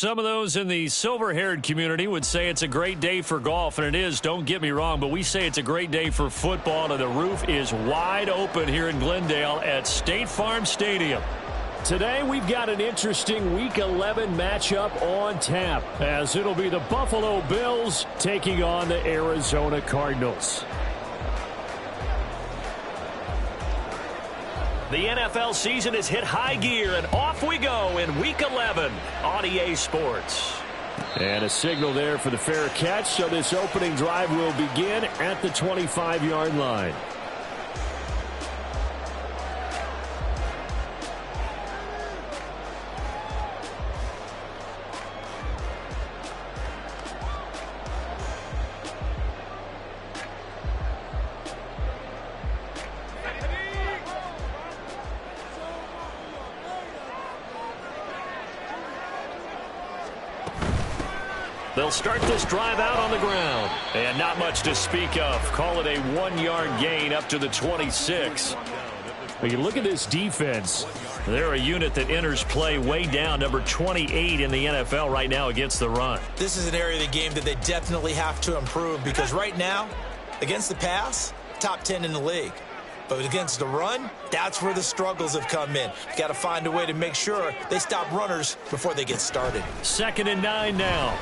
Some of those in the silver-haired community would say it's a great day for golf, and it is, don't get me wrong, but we say it's a great day for football, and the roof is wide open here in Glendale at State Farm Stadium. Today, we've got an interesting Week 11 matchup on tap, as it'll be the Buffalo Bills taking on the Arizona Cardinals. The NFL season has hit high gear, and off we go in Week 11 on EA Sports. And a signal there for the fair catch, so this opening drive will begin at the 25-yard line. They'll start this drive out on the ground. And not much to speak of. Call it a 1-yard gain up to the 26. When you look at this defense, they're a unit that enters play way down, number 28 in the NFL right now against the run. This is an area of the game that they definitely have to improve, because right now, against the pass, top 10 in the league. But against the run, that's where the struggles have come in. You've got to find a way to make sure they stop runners before they get started. 2nd and 9 now.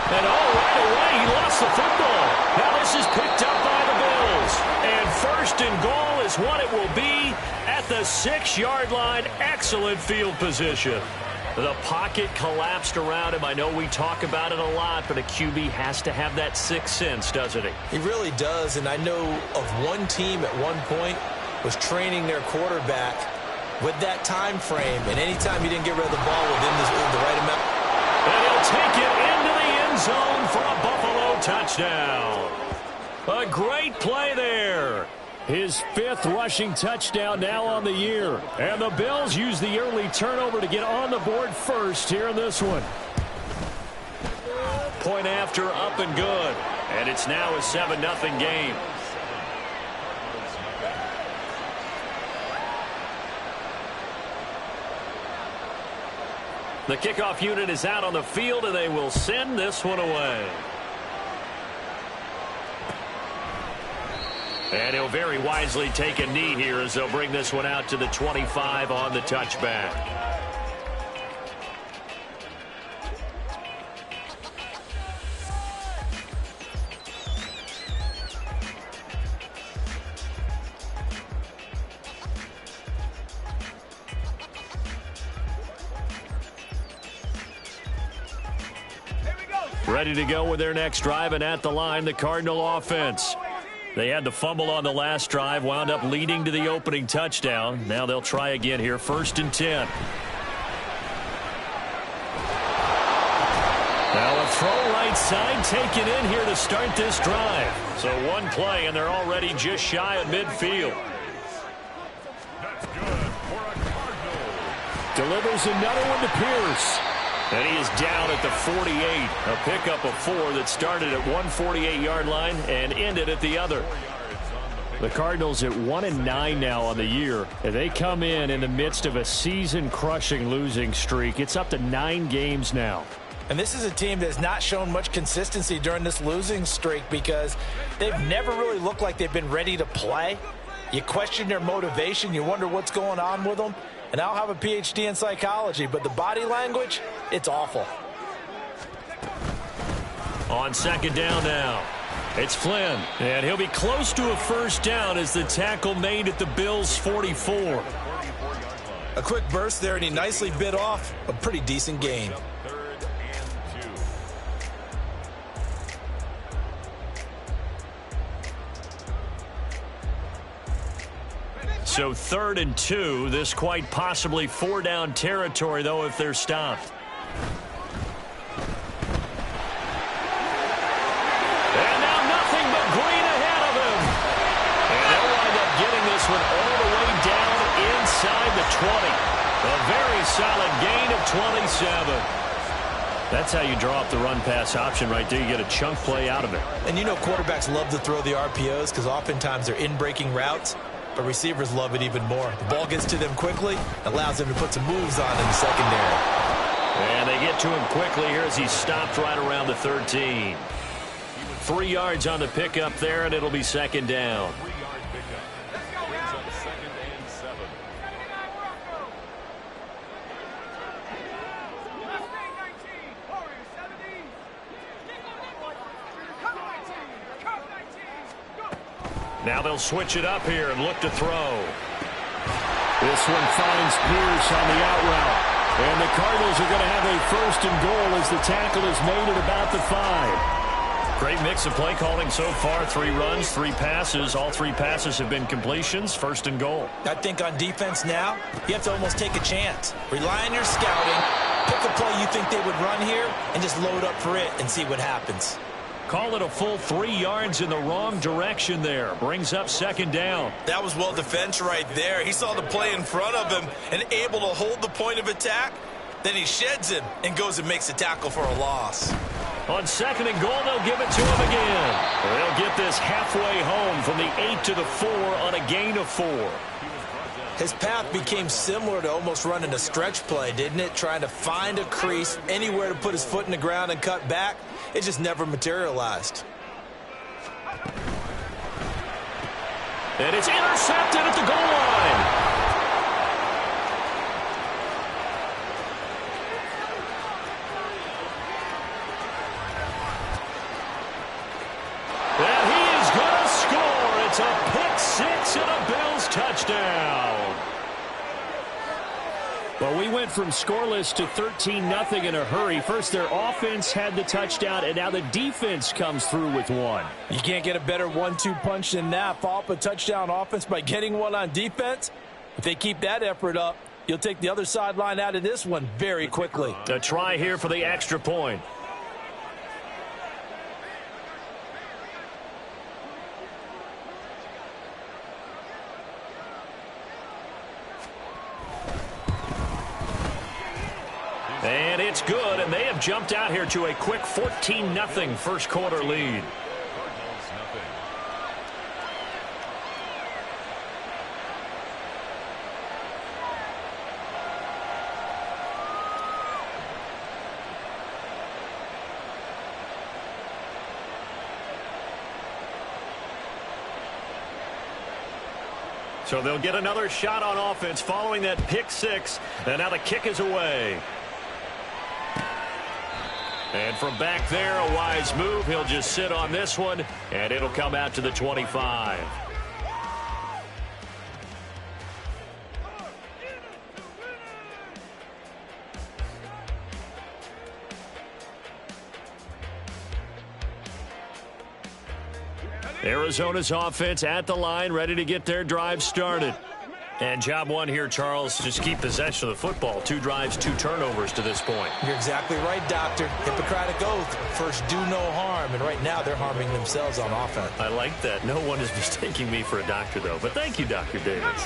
And right away, he lost the football. Now this is picked up by the Bills. And 1st and goal is what it will be at the 6-yard line. Excellent field position. The pocket collapsed around him. I know we talk about it a lot, but a QB has to have that sixth sense, doesn't he? He really does, and I know of one team at one point was training their quarterback with that time frame, and anytime he didn't get rid of the ball within the right amount. And he'll take it into the end zone for a Buffalo touchdown. A great play there. His 5th rushing touchdown now on the year. And the Bills use the early turnover to get on the board first here in this one. Point after, up and good. And it's now a 7-0 game. The kickoff unit is out on the field, and they will send this one away. And he'll very wisely take a knee here as they'll bring this one out to the 25 on the touchback. Ready to go with their next drive, and at the line, the Cardinal offense. They had the fumble on the last drive, wound up leading to the opening touchdown. Now they'll try again here, 1st and 10. Now a throw right side taken in here to start this drive. So one play, and they're already just shy of midfield. Delivers another one to Pierce. And he is down at the 48. A pickup of 4 that started at one 48-yard line and ended at the other. The Cardinals at 1-9 now on the year. And they come in the midst of a season-crushing losing streak. It's up to 9 games now. And this is a team that has not shown much consistency during this losing streak because they've never really looked like they've been ready to play. You question their motivation. You wonder what's going on with them. And I'll have a PhD in psychology, but the body language, it's awful. On 2nd down now, it's Flynn. And he'll be close to a 1st down as the tackle made at the Bills' 44. A quick burst there, and he nicely bit off a pretty decent gain. So 3rd and 2, this quite possibly 4-down territory, though, if they're stopped. And now nothing but green ahead of him. And they'll wind up getting this one all the way down inside the 20. A very solid gain of 27. That's how you draw up the run-pass option right there. You get a chunk play out of it. And you know quarterbacks love to throw the RPOs because oftentimes they're in-breaking routes. But receivers love it even more. The ball gets to them quickly, allows them to put some moves on in the secondary. And they get to him quickly here as he's stopped right around the 13. 3 yards on the pickup there, and it'll be second down. Now they'll switch it up here and look to throw. This one finds Pierce on the out route. And the Cardinals are going to have a first and goal as the tackle is made at about the 5. Great mix of play calling so far. 3 runs, 3 passes. All 3 passes have been completions. First and goal. I think on defense now, you have to almost take a chance. Rely on your scouting. Pick a play you think they would run here and just load up for it and see what happens. Call it a full 3 yards in the wrong direction there. Brings up second down. That was well defense right there. He saw the play in front of him and able to hold the point of attack. Then he sheds him and goes and makes a tackle for a loss. On second and goal, they'll give it to him again. They'll get this halfway home from the 8 to the 4 on a gain of 4. His path became similar to almost running a stretch play, didn't it? Trying to find a crease, anywhere to put his foot in the ground and cut back. It just never materialized. And it's intercepted at the goal line. And he is going to score. It's a pick 6 and a Bills touchdown. Well, we went from scoreless to 13-0 in a hurry. First, their offense had the touchdown, and now the defense comes through with one. You can't get a better 1-2 punch than that. Follow up a touchdown offense by getting one on defense. If they keep that effort up, you'll take the other sideline out of this one very quickly. A try here for the extra point. And it's good, and they have jumped out here to a quick 14-0 first quarter lead. So they'll get another shot on offense following that pick 6, and now the kick is away. And from back there, a wise move. He'll just sit on this one, and it'll come out to the 25. Arizona's offense at the line, ready to get their drive started. And job one here, Charles, just keep possession of the football. 2 drives, 2 turnovers to this point. You're exactly right, Doctor. Hippocratic oath, first do no harm. And right now they're harming themselves on offense. I like that. No one is mistaking me for a doctor, though. But thank you, Dr. Davis.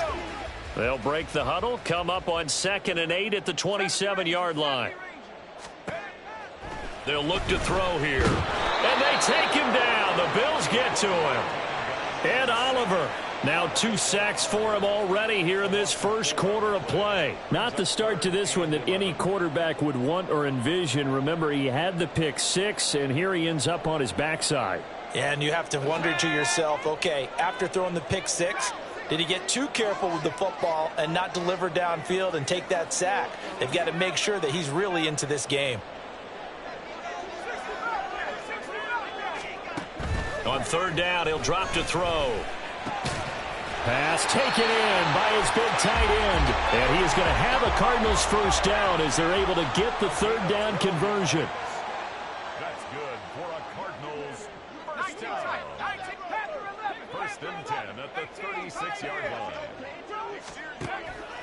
They'll break the huddle, come up on 2nd and 8 at the 27-yard line. They'll look to throw here. And they take him down. The Bills get to him. Ed Oliver. Now 2 sacks for him already here in this first quarter of play. Not the start to this one that any quarterback would want or envision. Remember, he had the pick 6, and here he ends up on his backside. And you have to wonder to yourself, okay, after throwing the pick 6, did he get too careful with the football and not deliver downfield and take that sack? They've got to make sure that he's really into this game. On 3rd down, he'll drop to throw. Pass taken in by his big tight end. And he is going to have a Cardinals first down as they're able to get the 3rd down conversion. That's good for a Cardinals first down. 1st and 10 at the 36-yard line.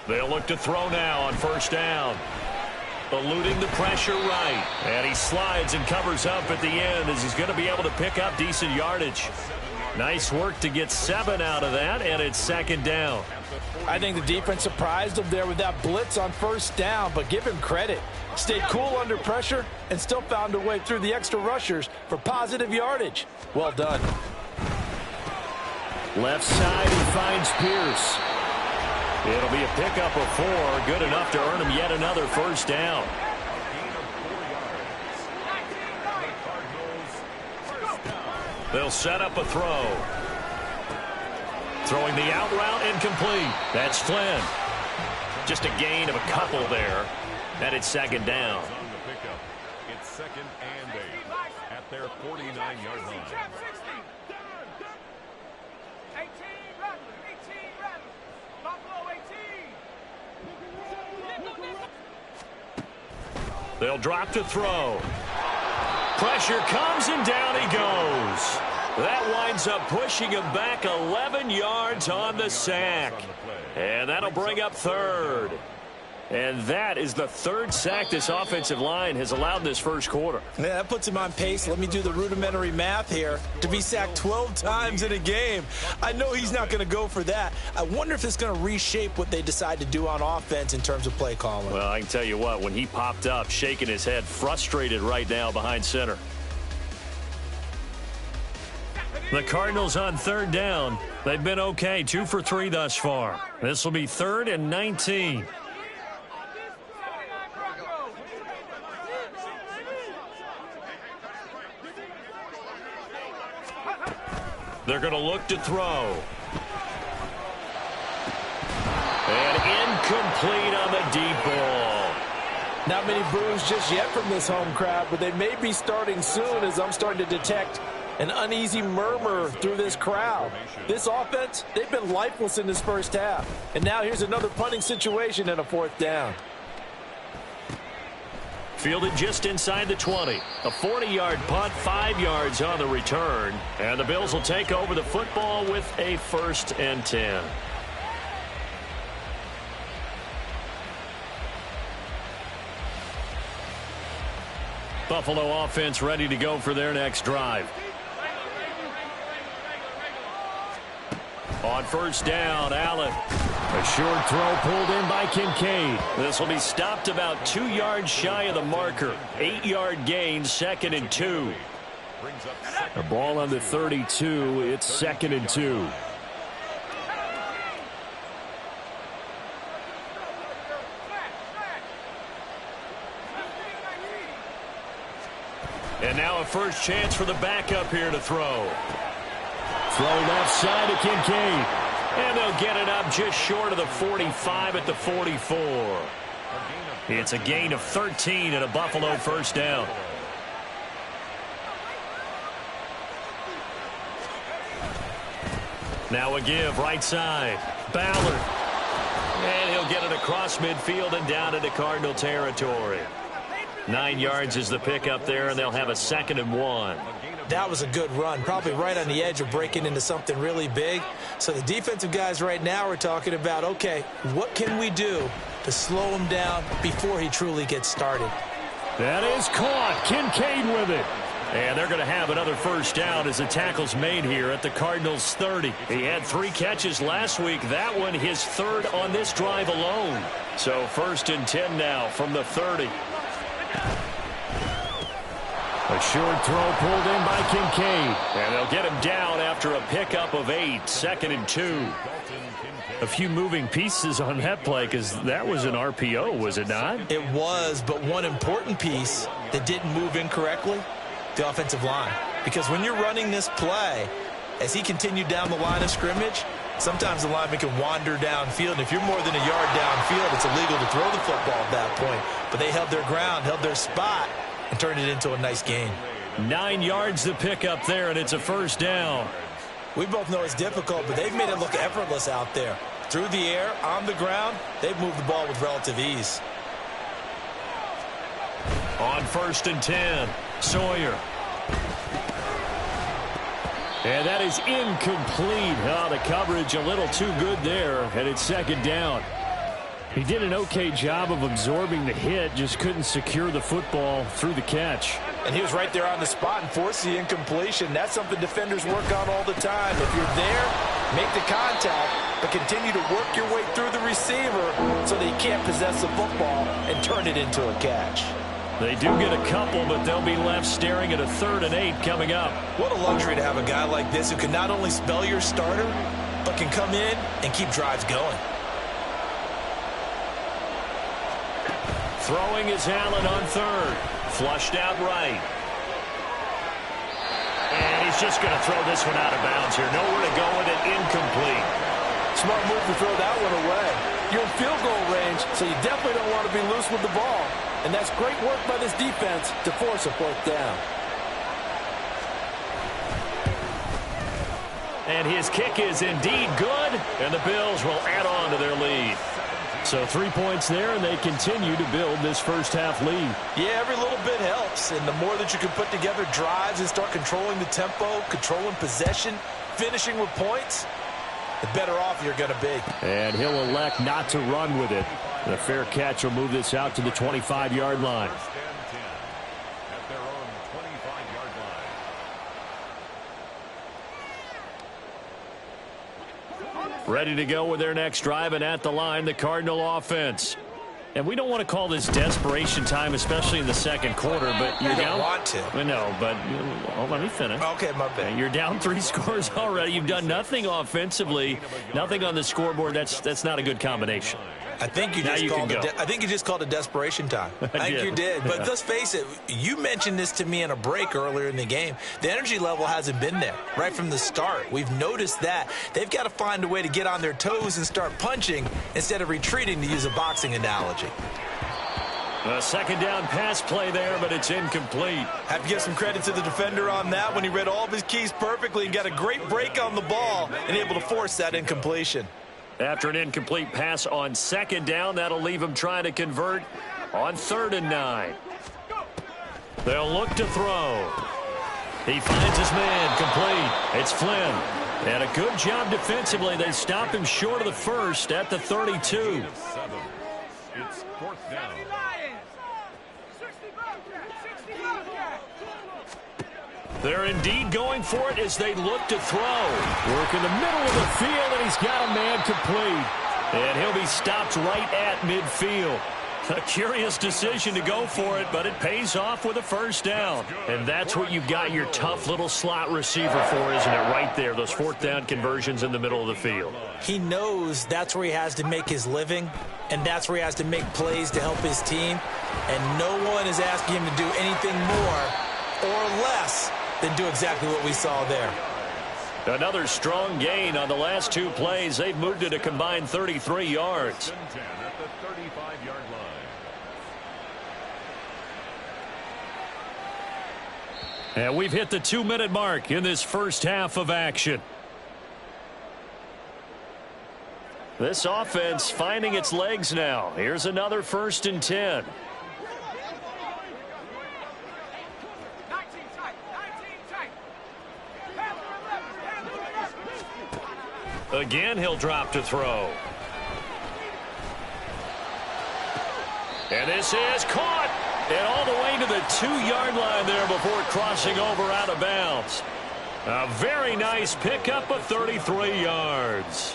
They'll look to throw now on 1st down. Eluding the pressure right. And he slides and covers up at the end as he's going to be able to pick up decent yardage. Nice work to get 7 out of that, and it's 2nd down. I think the defense surprised him there with that blitz on 1st down, but give him credit. Stayed cool under pressure and still found a way through the extra rushers for positive yardage. Well done. Left side, he finds Pierce. It'll be a pickup of 4, good enough to earn him yet another first down. They'll set up a throw. Throwing the out route incomplete. That's Flynn. Just a gain of a couple there. And it's second down. It's second and 8 at their 49-yard line. They'll drop to throw. Pressure comes and down he goes. That winds up pushing him back 11 yards on the sack. And that'll bring up third. And that is the third sack this offensive line has allowed in this first quarter. Yeah, that puts him on pace. Let me do the rudimentary math here. To be sacked 12 times in a game, I know he's not going to go for that. I wonder if it's going to reshape what they decide to do on offense in terms of play calling. Well, I can tell you what, when he popped up, shaking his head, frustrated right now behind center. The Cardinals on third down. They've been okay, 2 for 3 thus far. This will be 3rd and 19. They're going to look to throw. And incomplete on the deep ball. Not many boos just yet from this home crowd, but they may be starting soon as I'm starting to detect an uneasy murmur through this crowd. This offense, they've been lifeless in this first half. And now here's another punting situation and a 4th down. Fielded just inside the 20. A 40-yard punt, 5 yards on the return. And the Bills will take over the football with a 1st and 10. Buffalo offense ready to go for their next drive. On first down, Allen. A short throw pulled in by Kincaid. This will be stopped about 2 yards shy of the marker. 8-yard gain, 2nd and 2. The ball on the 32. It's 2nd and 2. And now a first chance for the backup here to throw. Throw left side to Kincaid. And they'll get it up just short of the 45 at the 44. It's a gain of 13 and a Buffalo first down. Now a give right side. Ballard. And he'll get it across midfield and down into Cardinal territory. 9 yards is the pickup there, and they'll have a 2nd and 1. That was a good run, probably right on the edge of breaking into something really big. So the defensive guys right now are talking about, okay, what can we do to slow him down before he truly gets started? That is caught. Kincaid with it. And they're going to have another first down as the tackle's made here at the Cardinals' 30. He had 3 catches last week. That one his 3rd on this drive alone. So 1st and 10 now from the 30. A short throw pulled in by Kincaid. And they'll get him down after a pickup of 8. 2nd and 2. A few moving pieces on that play because that was an RPO, was it not? It was, but one important piece that didn't move incorrectly, the offensive line. Because when you're running this play, as he continued down the line of scrimmage, sometimes the lineman can wander downfield. And if you're more than a yard downfield, it's illegal to throw the football at that point. But they held their ground, held their spot, and turned it into a nice gain. 9 yards to pick up there, and it's a first down. We both know it's difficult, but they've made it look effortless out there. Through the air, on the ground, they've moved the ball with relative ease. On 1st and 10, Sawyer. And that is incomplete. Oh, the coverage a little too good there, and it's 2nd down. He did an okay job of absorbing the hit, just couldn't secure the football through the catch. And he was right there on the spot and forced the incompletion. That's something defenders work on all the time. If you're there, make the contact, but continue to work your way through the receiver so that he can't possess the football and turn it into a catch. They do get a couple, but they'll be left staring at a 3rd and 8 coming up. What a luxury to have a guy like this who can not only spell your starter, but can come in and keep drives going. Throwing is Allen on 3rd. Flushed out right. And he's he's just going to throw this one out of bounds here. Nowhere to go with it, incomplete. Smart move to throw that one away. You're in field goal range, so you definitely don't want to be loose with the ball. And that's great work by this defense to force a fourth down. And his kick is indeed good, and the Bills will add on to their lead. So 3 points there, and they continue to build this first half lead. Yeah, every little bit helps, and the more that you can put together drives and start controlling the tempo, controlling possession, finishing with points, the better off you're going to be. And he'll elect not to run with it. And a fair catch will move this out to the 25-yard line. At their own 25-yard line. Ready to go with their next drive, and at the line, the Cardinal offense. And we don't want to call this desperation time, especially in the second quarter, but you're You down. don't want to. I know, but let me finish. Okay, my bad. You're down 3 scores already. You've done nothing offensively, nothing on the scoreboard. That's not a good combination. I think you Now just you called can it. go. I think you just called it desperation time. I think did. you did. But let's face it. You mentioned this to me in a break earlier in the game. The energy level hasn't been there right from the start. We've noticed that they've got to find a way to get on their toes and start punching instead of retreating, to use a boxing analogy. A second down pass play there, but it's incomplete. Have to give some credit to the defender on that when he read all of his keys perfectly and got a great break on the ball and able to force that incompletion. After an incomplete pass on second down, that'll leave him trying to convert on 3rd and 9. They'll look to throw. He finds his man complete. It's Flynn. And a good job defensively. They stop him short of the first at the 32. It's 4th down. They're indeed going for it as they look to throw. Work in the middle of the field, and he's got a man complete. And he'll be stopped right at midfield. A curious decision to go for it, but it pays off with a first down. And that's what you've got your tough little slot receiver for, isn't it? Right there, those 4th down conversions in the middle of the field. He knows that's where he has to make his living, and that's where he has to make plays to help his team. And no one is asking him to do anything more or less than do exactly what we saw there. Another strong gain on the last 2 plays. They've moved it a combined 33 yards. At the 35-yard line. And we've hit the 2-minute mark in this first half of action. This offense finding its legs now. Here's another 1st and 10. Again, he'll drop to throw. And this is caught. And all the way to the 2-yard line there before crossing over out of bounds. A very nice pickup of 33 yards.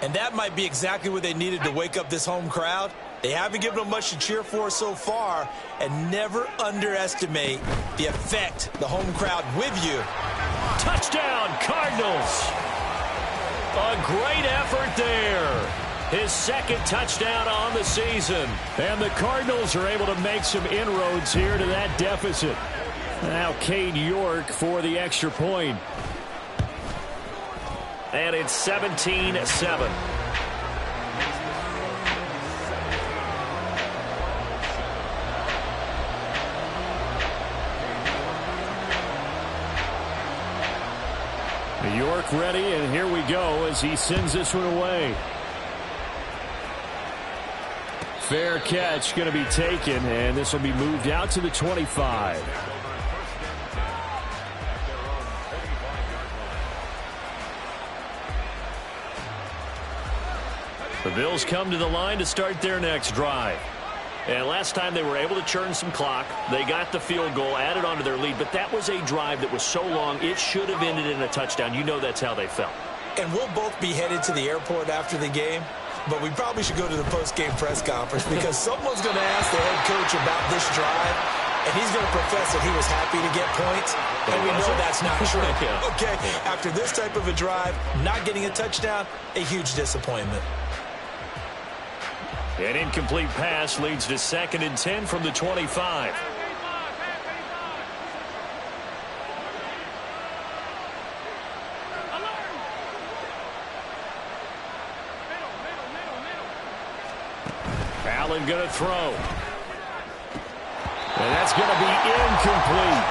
And that might be exactly what they needed to wake up this home crowd. They haven't given them much to cheer for so far, and never underestimate the effect the home crowd with you. Touchdown, Cardinals. A great effort there. His 2nd touchdown on the season. And the Cardinals are able to make some inroads here to that deficit. Now Cade York for the extra point. And it's 17-7. York ready, and here we go as he sends this one away. Fair catch going to be taken, and this will be moved out to the 25. The Bills come to the line to start their next drive. And last time they were able to churn some clock. They got the field goal, added on to their lead, but that was a drive that was so long it should have ended in a touchdown. You know that's how they felt. And we'll both be headed to the airport after the game, but we probably should go to the post-game press conference because someone's going to ask the head coach about this drive, and he's going to profess that he was happy to get points, and we know that's not true. Yeah. Okay, after this type of a drive, not getting a touchdown, a huge disappointment. An incomplete pass leads to 2nd and 10 from the 25. Allen going to throw. And that's going to be incomplete.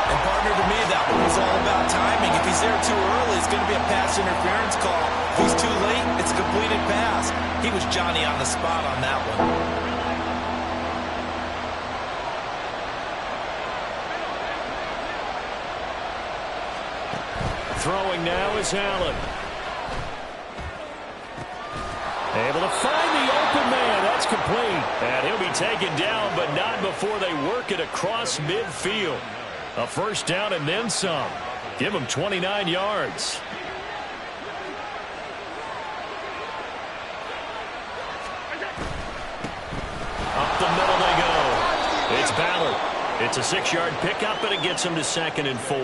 And partner, to me, that one was all about timing. If he's there too early, it's going to be a pass interference call. If he's too late, it's a completed pass. He was Johnny on the spot on that one. Throwing now is Allen. Able to find the open man. That's complete. And he'll be taken down, but not before they work it across midfield. A first down and then some. Give him 29 yards. Up the middle they go. It's Ballard. It's a 6-yard pickup, and it gets him to 2nd and 4.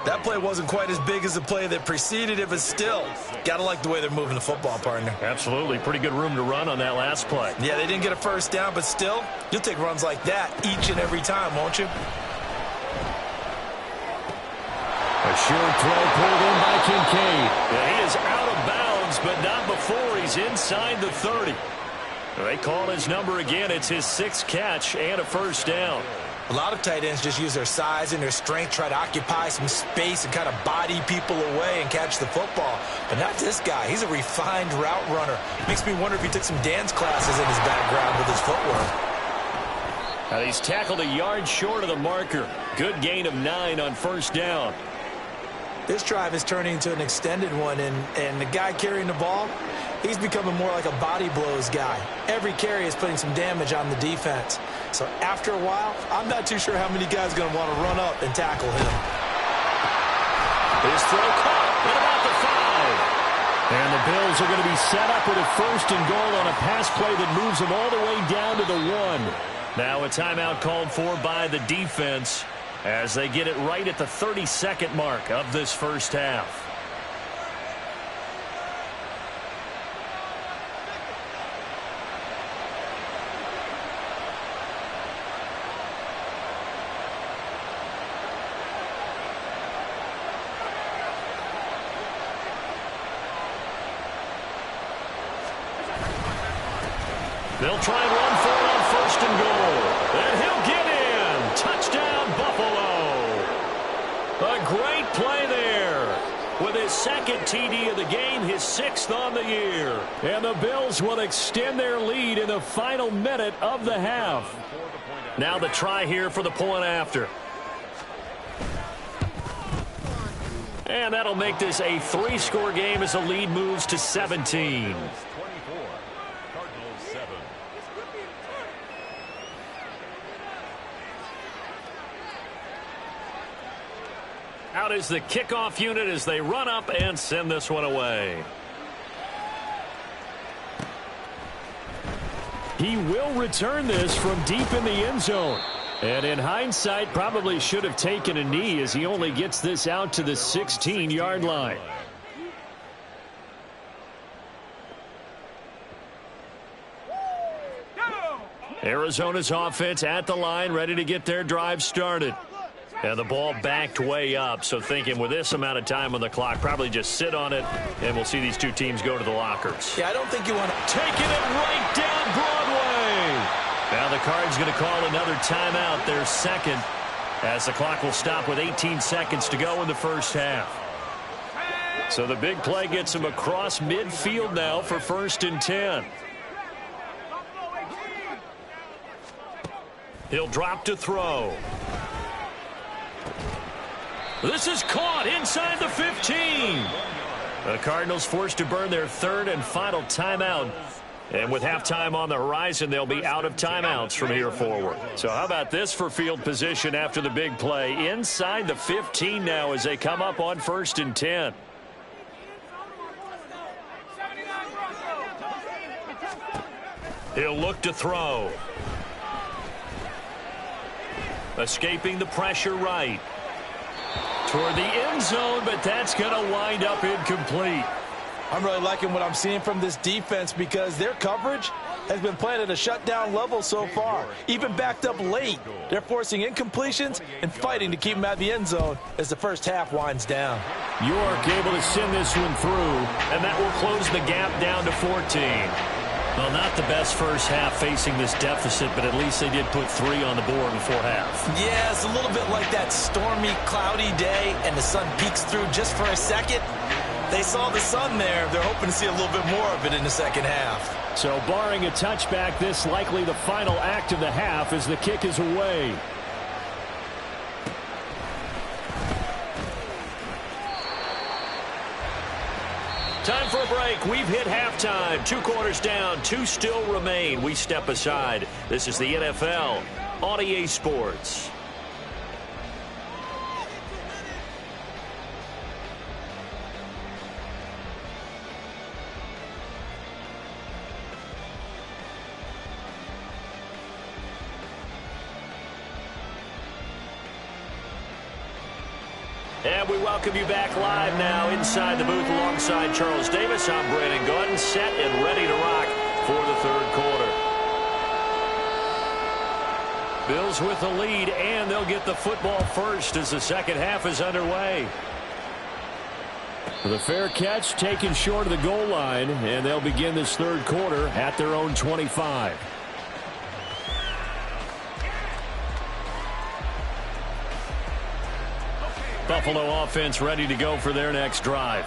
That play wasn't quite as big as the play that preceded it, but still, gotta like the way they're moving the football, partner. Absolutely. Pretty good room to run on that last play. Yeah, they didn't get a first down, but still, you'll take runs like that each and every time, won't you? A short throw pulled in by Kincaid. And he is out of bounds, but not before he's inside the 30. They call his number again. It's his 6th catch and a first down. A lot of tight ends just use their size and their strength, try to occupy some space and kind of body people away and catch the football. But not this guy. He's a refined route runner. Makes me wonder if he took some dance classes in his background with his footwork. Now he's tackled a yard short of the marker. Good gain of 9 on first down. This drive is turning into an extended one, and the guy carrying the ball, he's becoming more like a body blows guy. Every carry is putting some damage on the defense. So after a while, I'm not too sure how many guys are going to want to run up and tackle him. His throw caught at about the 5. And the Bills are going to be set up with a 1st and goal on a pass play that moves them all the way down to the 1. Now a timeout called for by the defense as they get it right at the 32nd mark of this first half. They'll try and run for it on 1st and goal. And he'll get in. Touchdown, Buffalo. A great play there. With his 2nd TD of the game, his 6th on the year. And the Bills will extend their lead in the final minute of the half. Now the try here for the point after. And that'll make this a 3-score game as the lead moves to 17. Out is the kickoff unit as they run up and send this one away. He will return this from deep in the end zone. And in hindsight, probably should have taken a knee as he only gets this out to the 16-yard line. Arizona's offense at the line, ready to get their drive started. And the ball backed way up, so thinking with this amount of time on the clock, probably just sit on it, and we'll see these two teams go to the lockers. Yeah, I don't think you want to... Taking it right down Broadway. Now the Cards going to call another timeout, their 2nd, as the clock will stop with 18 seconds to go in the first half. So the big play gets him across midfield now for 1st and 10. He'll drop to throw. This is caught inside the 15. The Cardinals forced to burn their 3rd and final timeout. And with halftime on the horizon, they'll be out of timeouts from here forward. So how about this for field position after the big play? Inside the 15 now as they come up on 1st and 10. He'll look to throw. Escaping the pressure right. Toward the end zone, but that's going to wind up incomplete. I'm really liking what I'm seeing from this defense because their coverage has been playing at a shutdown level so far. Even backed up late, they're forcing incompletions and fighting to keep them out of the end zone as the first half winds down. York able to send this one through, and that will close the gap down to 14. Well, not the best first half facing this deficit, but at least they did put 3 on the board before half. Yeah, it's a little bit like that stormy, cloudy day, and the sun peeks through just for a second. They saw the sun there. They're hoping to see a little bit more of it in the second half. So barring a touchback, this likely the final act of the half as the kick is away. Time for a break. We've hit halftime. 2 quarters down. 2 still remain. We step aside. This is the NFL on EA Sports. And we welcome you back live now inside the booth alongside Charles Davis. I'm Brandon Gordon, set and ready to rock for the third quarter. Bills with the lead, and they'll get the football first as the second half is underway. The fair catch taken short of the goal line, and they'll begin this third quarter at their own 25. Buffalo offense ready to go for their next drive.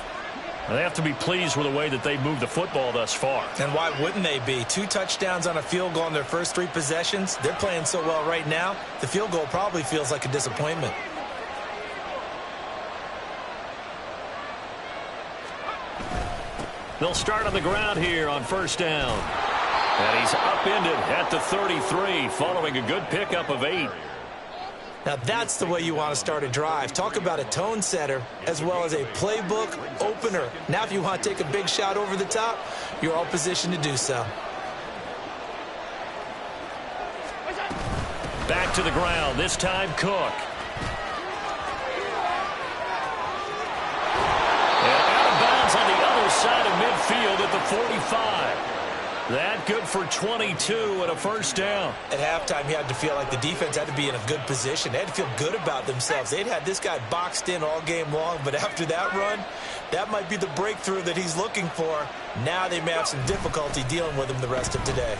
They have to be pleased with the way that they've moved the football thus far. And why wouldn't they be? 2 touchdowns on a field goal in their first 3 possessions. They're playing so well right now, the field goal probably feels like a disappointment. They'll start on the ground here on first down. And he's upended at the 33 following a good pickup of 8. Now that's the way you want to start a drive. Talk about a tone setter as well as a playbook opener. Now if you want to take a big shot over the top, you're all positioned to do so. Back to the ground, this time Cook. And out of bounds on the other side of midfield at the 45. That good for 22 and a first down. At halftime, you had to feel like the defense had to be in a good position. They had to feel good about themselves. They'd had this guy boxed in all game long, but after that run, that might be the breakthrough that he's looking for. Now they may have some difficulty dealing with him the rest of today.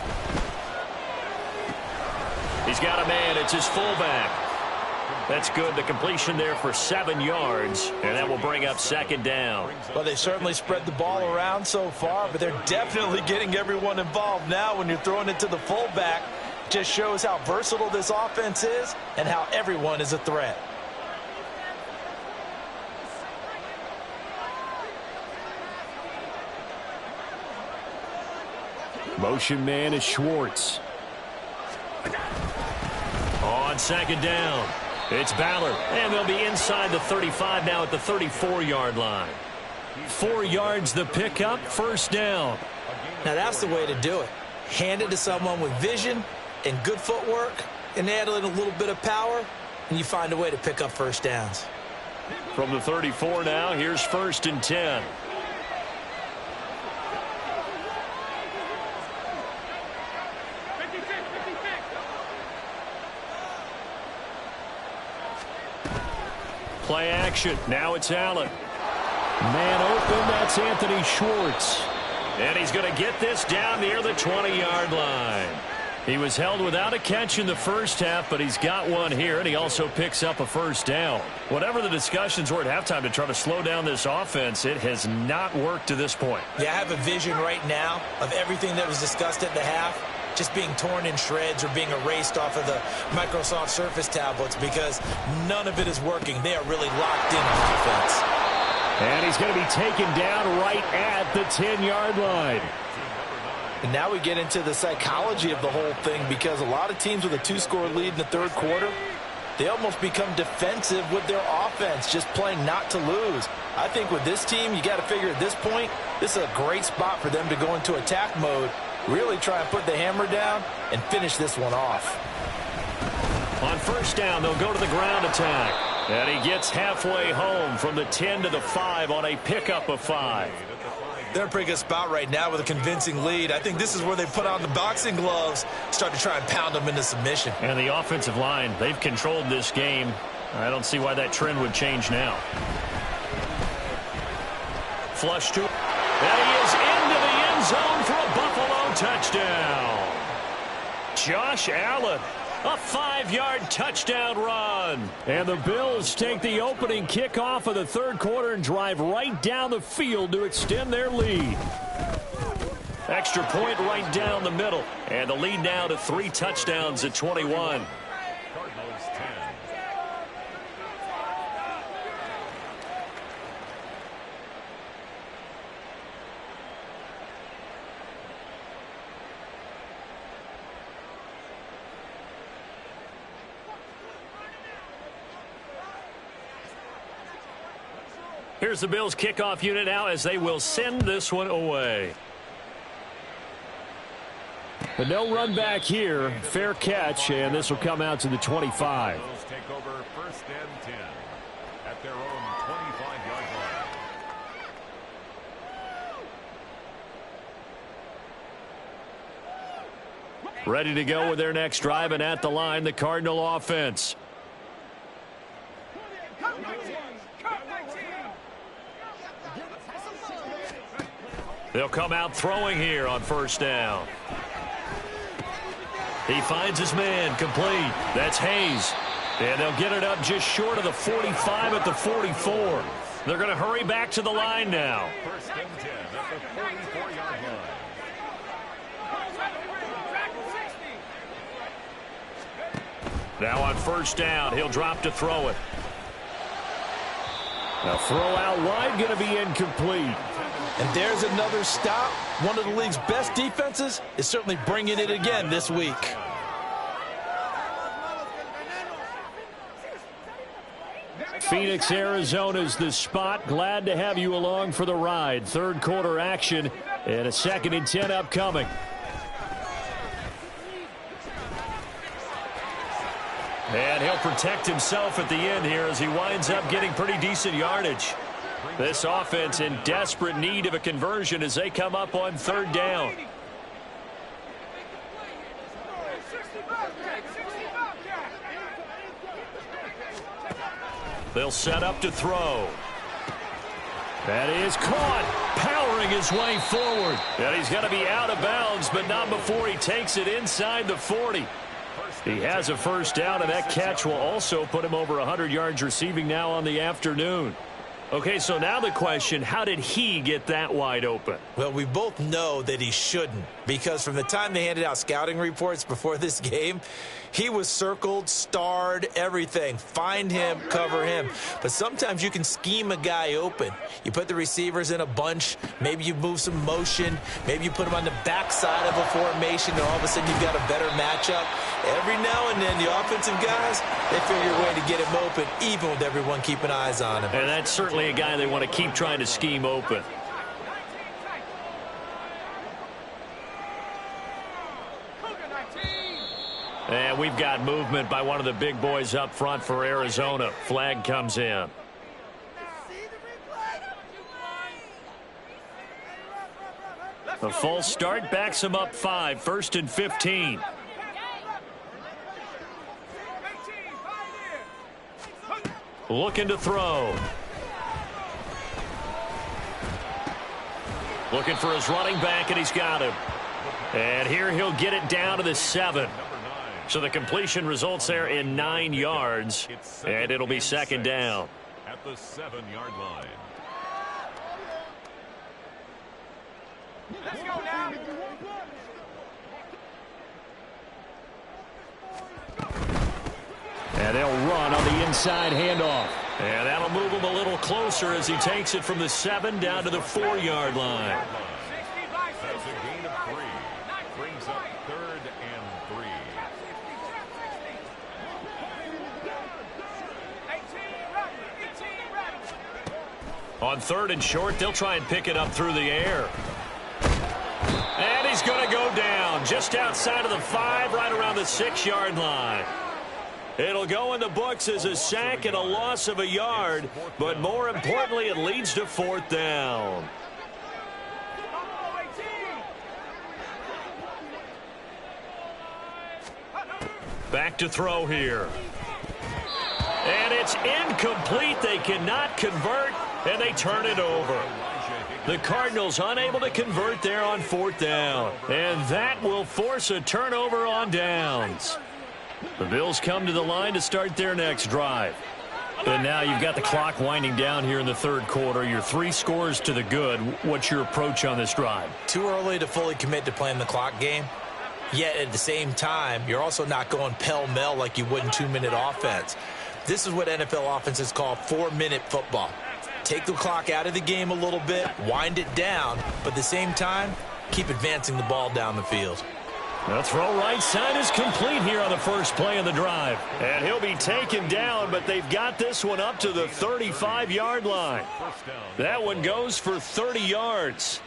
He's got a man. It's his fullback. That's good. The completion there for 7 yards, and that will bring up second down. Well, they certainly spread the ball around so far, but they're definitely getting everyone involved now when you're throwing it to the fullback. Just shows how versatile this offense is and how everyone is a threat. Motion man is Schwartz. On second down, it's Ballard, and they'll be inside the 35 now at the 34-yard line. 4 yards the pickup, first down. Now that's the way to do it. Hand it to someone with vision and good footwork, and add in a little bit of power, and you find a way to pick up first downs. From the 34 now, here's first and 10. Play action. Now it's Allen. Man open. That's Anthony Schwartz. And he's going to get this down near the 20-yard line. He was held without a catch in the first half, but he's got one here, and he also picks up a first down. Whatever the discussions were at halftime to try to slow down this offense, it has not worked to this point. Yeah, I have a vision right now of everything that was discussed at the half just being torn in shreds or being erased off of the Microsoft Surface tablets because none of it is working. They are really locked in on defense. And he's going to be taken down right at the 10-yard line. And now we get into the psychology of the whole thing because a lot of teams with a 2-score lead in the third quarter, they almost become defensive with their offense, just playing not to lose. I think with this team, you got to figure at this point, this is a great spot for them to go into attack mode, really try and put the hammer down and finish this one off. On first down, they'll go to the ground attack. And he gets halfway home from the 10 to the 5 on a pickup of 5. They're in a pretty good spot right now with a convincing lead. I think this is where they put on the boxing gloves, start to try and pound them into submission. And the offensive line, they've controlled this game. I don't see why that trend would change now. Flush to, and he is into the end zone for a Buffalo touchdown. Josh Allen, a 5-yard touchdown run. And the Bills take the opening kickoff of the third quarter and drive right down the field to extend their lead. Extra point right down the middle. And the lead now to 3 touchdowns at 21. Cardinals 10. Here's the Bills kickoff unit now as they will send this one away. But no run back here. Fair catch, and this will come out to the 25. Bills take over first and 10 at their own 25-yard line. Ready to go with their next drive, and at the line, the Cardinal offense. They'll come out throwing here on first down. He finds his man, complete. That's Hayes. And they'll get it up just short of the 45 at the 44. They're going to hurry back to the line now. First and 10 at the 44-yard line. Now on first down, he'll drop to throw it. A throw out wide going to be incomplete. And there's another stop. One of the league's best defenses is certainly bringing it again this week. Phoenix, Arizona's the spot. Glad to have you along for the ride. Third quarter action and a 2nd and 10 upcoming. And he'll protect himself at the end here as he winds up getting pretty decent yardage. This offense in desperate need of a conversion as they come up on third down. They'll set up to throw. That is caught, Powering his way forward. And he's going to be out of bounds, but not before he takes it inside the 40. He has a first down, and that catch will also put him over 100 yards receiving now on the afternoon. Okay, so now the question, how did he get that wide open? Well, we both know that he shouldn't, because from the time they handed out scouting reports before this game, he was circled, starred, everything. Find him, cover him. But sometimes you can scheme a guy open. You put the receivers in a bunch. Maybe you move some motion. Maybe you put them on the backside of a formation, and all of a sudden you've got a better matchup. Every now and then, the offensive guys, they figure a way to get him open, even with everyone keeping eyes on him. And that's certainly a guy they want to keep trying to scheme open. And we've got movement by one of the big boys up front for Arizona. Flag comes in. A false start backs him up 5, 1st and 15. Looking to throw. Looking for his running back, and he's got him. And here he'll get it down to the 7. So the completion results there in 9 yards, and it'll be 2nd down. At the 7-yard line. Let's go now. And they'll run on the inside handoff. And that'll move him a little closer as he takes it from the 7 down to the 4-yard line. That's a gain of 3. Brings up 3rd and 3. On 3rd and short, they'll try and pick it up through the air. And he's going to go down just outside of the 5, right around the 6-yard line. It'll go in the books as a sack and a loss of a yard, but more importantly, it leads to 4th down. Back to throw here. And it's incomplete. They cannot convert, and they turn it over. The Cardinals unable to convert there on 4th down. And that will force a turnover on downs. The Bills come to the line to start their next drive. And now you've got the clock winding down here in the 3rd quarter. You're 3 scores to the good. What's your approach on this drive? Too early to fully commit to playing the clock game. Yet at the same time, you're also not going pell-mell like you would in 2-minute offense. This is what NFL offenses call 4-minute football. Take the clock out of the game a little bit, wind it down, but at the same time, keep advancing the ball down the field. The throw right side is complete here on the first play of the drive. And he'll be taken down, but they've got this one up to the 35-yard line. That one goes for 30 yards.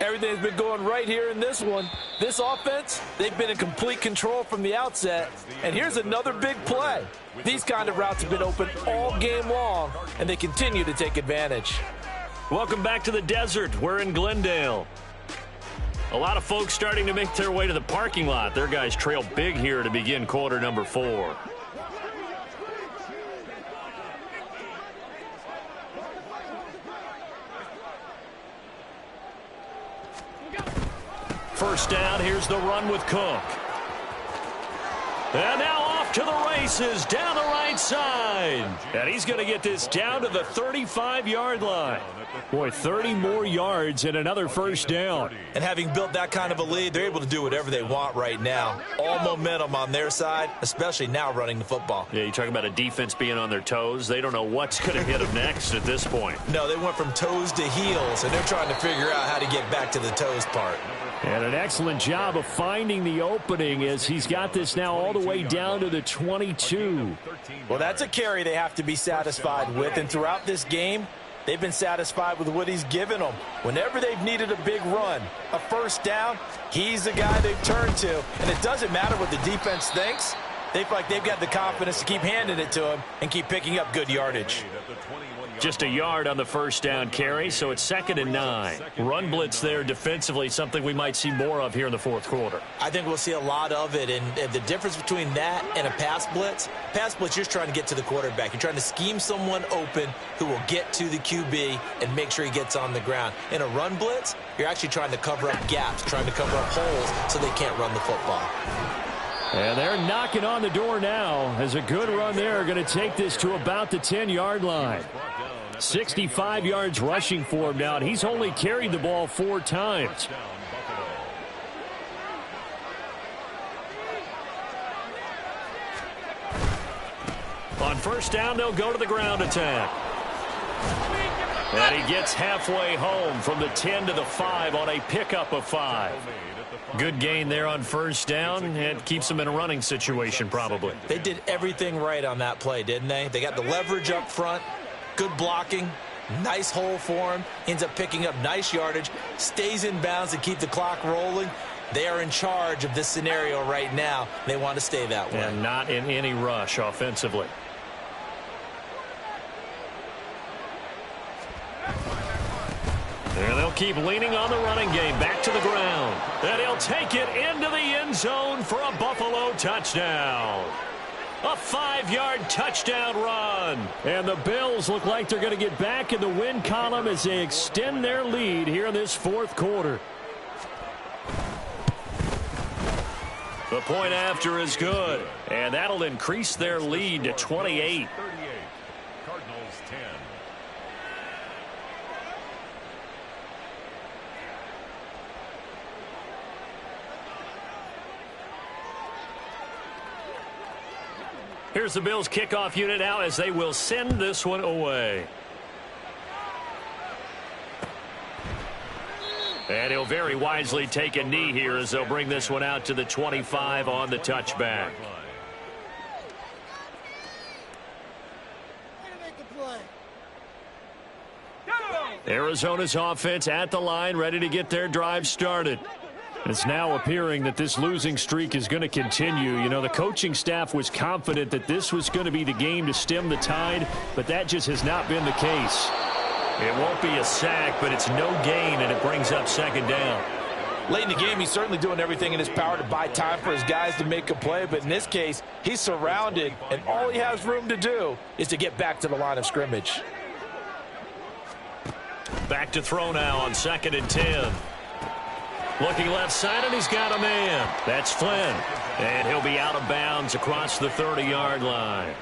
Everything's been going right here in this one. This offense, they've been in complete control from the outset. And here's another big play. These kind of routes have been open all game long, and they continue to take advantage. Welcome back to the desert. We're in Glendale. A lot of folks starting to make their way to the parking lot. Their guys trail big here to begin quarter number 4. First down, here's the run with Cook. And now off to the races down the right side. And he's going to get this down to the 35-yard line. Boy, 30 more yards and another first down. And having built that kind of a lead, they're able to do whatever they want right now. All momentum on their side, especially now running the football. Yeah, you talk about a defense being on their toes. They don't know what's going to hit them next at this point. No, they went from toes to heels, and they're trying to figure out how to get back to the toes part. And an excellent job of finding the opening as he's got this now all the way down to the 22. Well, that's a carry they have to be satisfied with, and throughout this game, they've been satisfied with what he's given them. Whenever they've needed a big run, a first down, he's the guy they've turned to. And it doesn't matter what the defense thinks. They feel like they've got the confidence to keep handing it to him and keep picking up good yardage. Just a yard on the first down carry, so it's 2nd and 9. Run blitz there defensively, something we might see more of here in the 4th quarter. I think we'll see a lot of it, and the difference between that and a pass blitz, you're just trying to get to the quarterback. You're trying to scheme someone open who will get to the QB and make sure he gets on the ground. In a run blitz, you're actually trying to cover up gaps, trying to cover up holes so they can't run the football. And they're knocking on the door now as a good run there. Going to take this to about the 10-yard line. 65 yards rushing for him now, and he's only carried the ball 4 times. On first down, they'll go to the ground attack. And he gets halfway home from the 10 to the 5 on a pickup of 5. Good gain there on first down, and keeps them in a running situation probably. They did everything right on that play, didn't they? They got the leverage up front, good blocking, nice hole for him, ends up picking up nice yardage, stays in bounds to keep the clock rolling. They are in charge of this scenario right now. They want to stay that way. And not in any rush offensively. And they'll keep leaning on the running game. Back to the ground. And he'll take it into the end zone for a Buffalo touchdown. A 5-yard touchdown run. And the Bills look like they're going to get back in the win column as they extend their lead here in this 4th quarter. The point after is good. And that'll increase their lead to 28. Cardinals 10. Here's the Bills kickoff unit now as they will send this one away. And he'll very wisely take a knee here as they'll bring this one out to the 25 on the touchback. Arizona's offense at the line, ready to get their drive started. It's now appearing that this losing streak is going to continue. You know, the coaching staff was confident that this was going to be the game to stem the tide, but that just has not been the case. It won't be a sack, but it's no gain, and it brings up 2nd down. Late in the game, he's certainly doing everything in his power to buy time for his guys to make a play, but in this case, he's surrounded, and all he has room to do is to get back to the line of scrimmage. Back to throw now on 2nd and 10. Looking left side, and he's got a man. That's Flynn. And he'll be out of bounds across the 30-yard line.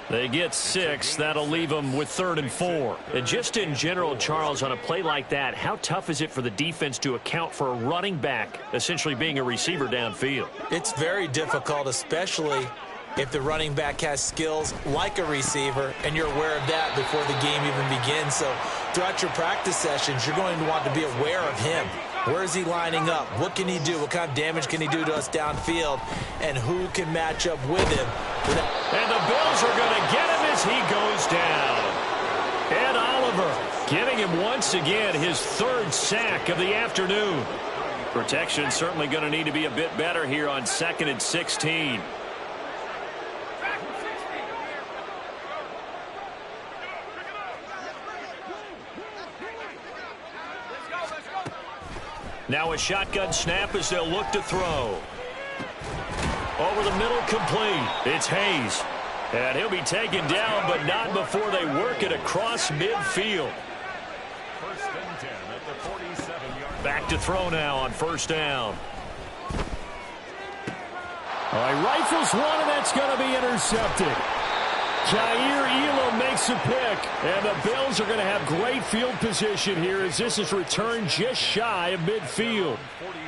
They get 6. That'll leave them with 3rd and 4. And just in general, Charles, on a play like that, how tough is it for the defense to account for a running back essentially being a receiver downfield? It's very difficult, especially if the running back has skills like a receiver, and you're aware of that before the game even begins. So throughout your practice sessions, you're going to want to be aware of him. Where is he lining up? What can he do? What kind of damage can he do to us downfield? And who can match up with him? And the Bills are going to get him as he goes down. Ed Oliver giving him once again his 3rd sack of the afternoon. Protection certainly going to need to be a bit better here on 2nd and 16. Now a shotgun snap as they'll look to throw. Over the middle, complete. It's Hayes. And he'll be taken down, but not before they work it across midfield. 1st and 10 at the 47-yard. Back to throw now on 1st down. All right, rifles one, and that's going to be intercepted. Jair Elam makes a pick, and the Bills are going to have great field position here as this is returned just shy of midfield.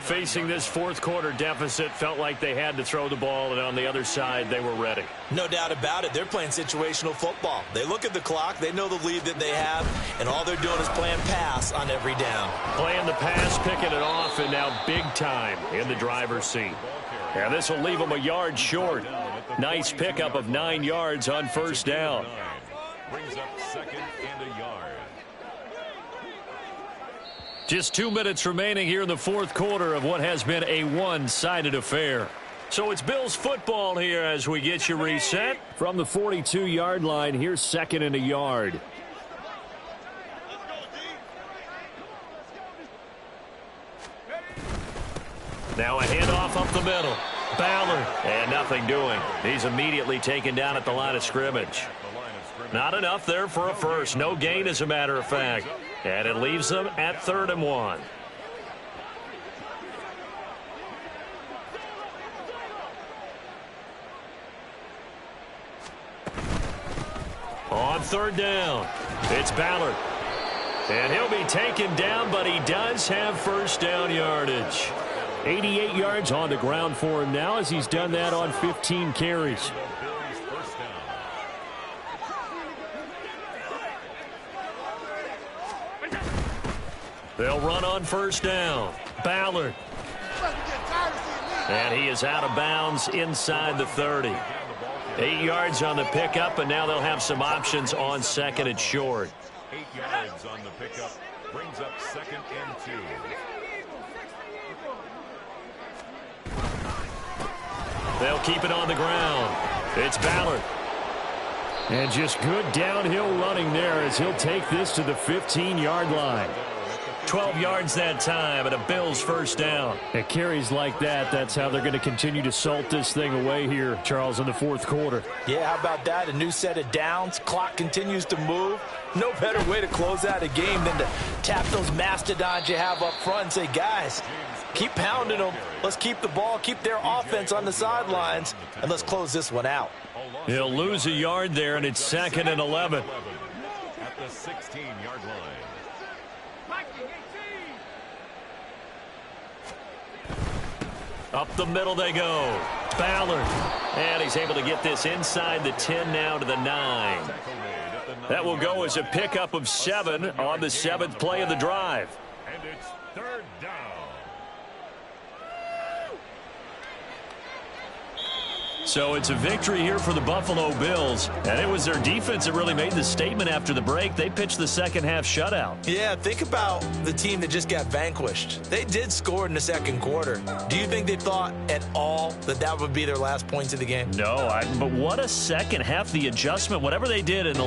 Facing this 4th quarter deficit, felt like they had to throw the ball, and on the other side, they were ready. No doubt about it. They're playing situational football. They look at the clock. They know the lead that they have, and all they're doing is playing pass on every down. Playing the pass, picking it off, and now big time in the driver's seat. And this will leave them a yard short. Nice pickup of 9 yards on 1st down. Brings up 2nd and a yard. Just 2 minutes remaining here in the 4th quarter of what has been a one-sided affair. So it's Bills football here as we get you reset. From the 42-yard line, here's 2nd and a yard. Now a handoff up the middle. Ballard, and nothing doing. He's immediately taken down at the line of scrimmage. Not enough there for a first. No gain, as a matter of fact. And it leaves them at 3rd and 1. On 3rd down, it's Ballard. And he'll be taken down, but he does have 1st down yardage. 88 yards on the ground for him now as he's done that on 15 carries. They'll run on 1st down. Ballard. And he is out of bounds inside the 30. 8 yards on the pickup, and now they'll have some options on 2nd and short. 8 yards on the pickup. Brings up 2nd and 2. They'll keep it on the ground. It's Ballard. And just good downhill running there as he'll take this to the 15-yard line. 12 yards that time and a Bills 1st down. At carries like that, that's how they're going to continue to salt this thing away here, Charles, in the 4th quarter. Yeah, how about that? A new set of downs. Clock continues to move. No better way to close out a game than to tap those mastodons you have up front and say, guys, keep pounding them. Let's keep the ball, keep their offense on the sidelines, and let's close this one out. He'll lose a yard there, and it's 2nd and 11. At the 16-yard line. Up the middle they go. Ballard. And he's able to get this inside the 10 now to the 9. That will go as a pickup of 7 on the 7th play of the drive. And it's 3rd down. So it's a victory here for the Buffalo Bills. And it was their defense that really made the statement after the break. They pitched the second half shutout. Yeah, think about the team that just got vanquished. They did score in the 2nd quarter. Do you think they thought at all that that would be their last points of the game? No, but what a second half. The adjustment, whatever they did in the